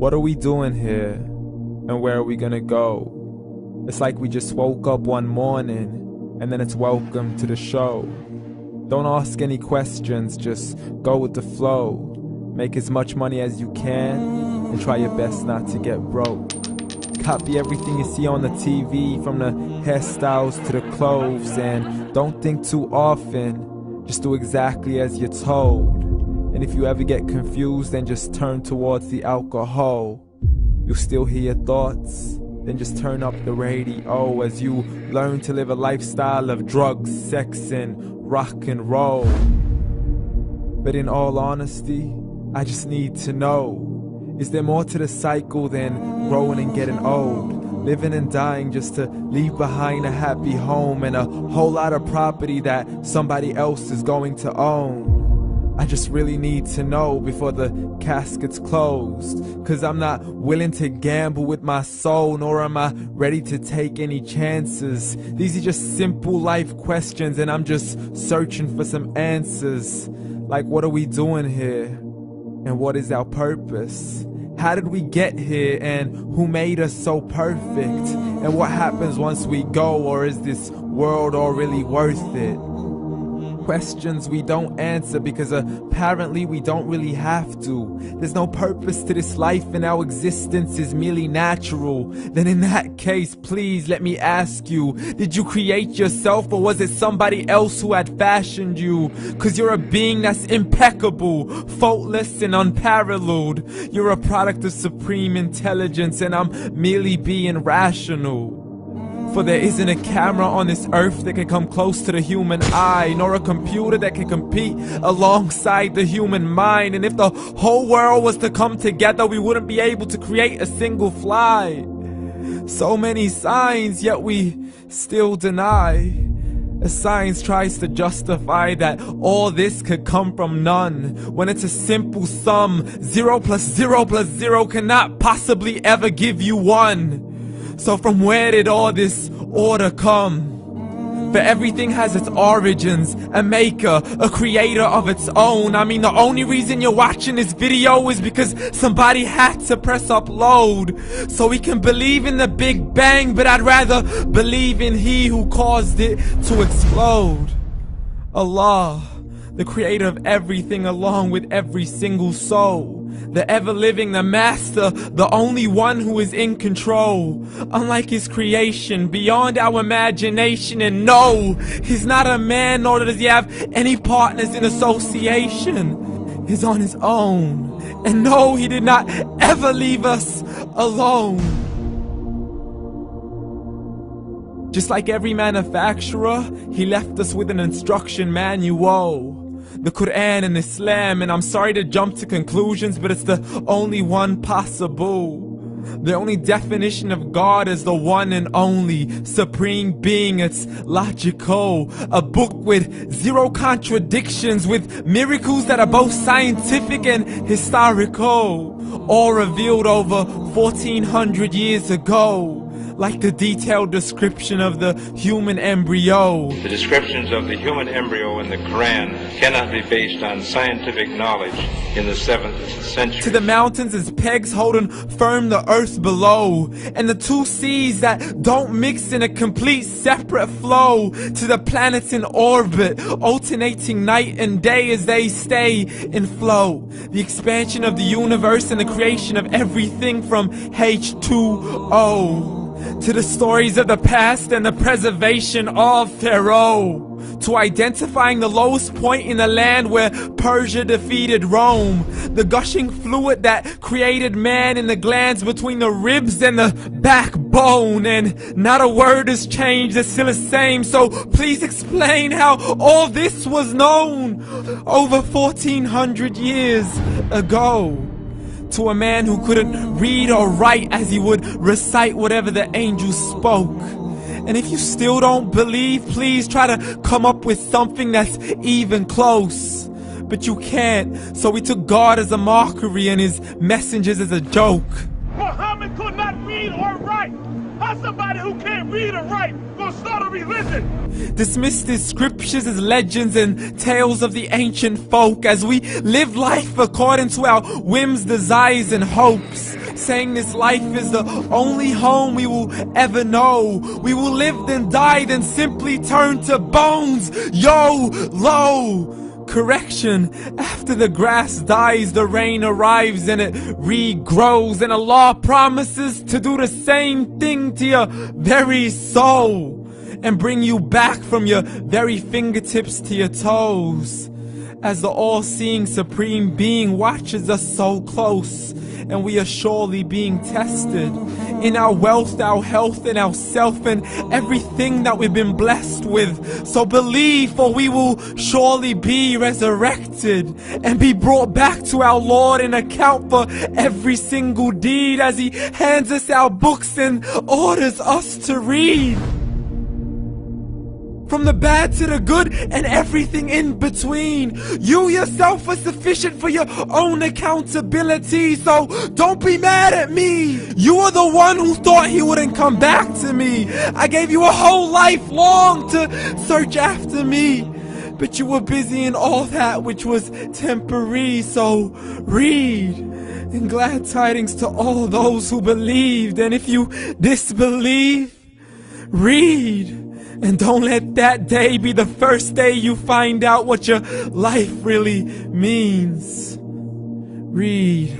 What are we doing here? And where are we gonna go? It's like we just woke up one morning and then it's welcome to the show. Don't ask any questions, just go with the flow. Make as much money as you can and try your best not to get broke. Copy everything you see on the TV, from the hairstyles to the clothes, and don't think too often, just do exactly as you're told. And if you ever get confused, then just turn towards the alcohol. You'll still hear your thoughts, then just turn up the radio as you learn to live a lifestyle of drugs, sex, and rock and roll. But in all honesty, I just need to know, is there more to the cycle than growing and getting old? Living and dying just to leave behind a happy home and a whole lot of property that somebody else is going to own. I just really need to know before the casket's closed, 'cause I'm not willing to gamble with my soul, nor am I ready to take any chances. These are just simple life questions and I'm just searching for some answers. Like, what are we doing here? And what is our purpose? How did we get here, and who made us so perfect? And what happens once we go, or is this world all really worth it? Questions we don't answer because apparently we don't really have to. There's no purpose to this life and our existence is merely natural. Then in that case, please let me ask you, did you create yourself, or was it somebody else who had fashioned you? 'Cause you're a being that's impeccable, faultless and unparalleled. You're a product of supreme intelligence and I'm merely being rational. For there isn't a camera on this earth that can come close to the human eye, nor a computer that can compete alongside the human mind. And if the whole world was to come together, we wouldn't be able to create a single fly. So many signs, yet we still deny. As science tries to justify that all this could come from none, when it's a simple sum. 0 plus 0 plus 0 cannot possibly ever give you 1. So from where did all this order come? For everything has its origins, a maker, a creator of its own. I mean, the only reason you're watching this video is because somebody had to press upload. So we can believe in the Big Bang, but I'd rather believe in He who caused it to explode. Allah, the creator of everything along with every single soul. The ever-living, the master, the only one who is in control. Unlike his creation, beyond our imagination. And no, he's not a man, nor does he have any partners in association. He's on his own. And no, he did not ever leave us alone. Just like every manufacturer, he left us with an instruction manual. The Quran and Islam, and I'm sorry to jump to conclusions, but it's the only one possible. The only definition of God is the one and only supreme being. It's logical, a book with 0 contradictions, with miracles that are both scientific and historical, all revealed over 1400 years ago. Like the detailed description of the human embryo. The descriptions of the human embryo in the Quran cannot be based on scientific knowledge in the 7th century. To the mountains as pegs holding firm the earth below, and the 2 seas that don't mix in a complete separate flow. To the planets in orbit, alternating night and day as they stay in flow. The expansion of the universe and the creation of everything from H2O. To the stories of the past and the preservation of Pharaoh. To identifying the lowest point in the land where Persia defeated Rome. The gushing fluid that created man in the glands between the ribs and the backbone. And not a word has changed, it's still the same. So please explain how all this was known over 1400 years ago. To a man who couldn't read or write, as he would recite whatever the angels spoke. And if you still don't believe, please try to come up with something that's even close. But you can't, so we took God as a mockery and his messengers as a joke. Muhammad could not read or write. How's somebody who can't read or write gonna start a religion? Dismiss these scriptures as legends and tales of the ancient folk, as we live life according to our whims, desires, and hopes. saying this life is the only home we will ever know. We will live then die, then simply turn to bones. YOLO! Correction, after the grass dies, the rain arrives and it regrows, and Allah promises to do the same thing to your very soul and bring you back from your very fingertips to your toes, as the all-seeing supreme being watches us so close, and we are surely being tested in our wealth, our health, and our self, and everything that we've been blessed with. So believe, for we will surely be resurrected and be brought back to our Lord and account for every single deed, as He hands us our books and orders us to read. From the bad to the good and everything in between. You yourself are sufficient for your own accountability, so don't be mad at me. You are the one who thought He wouldn't come back to me. I gave you a whole life long to search after me, but you were busy in all that which was temporary. So read, and glad tidings to all those who believed. And if you disbelieve, read. And don't let that day be the first day you find out what your life really means. Read.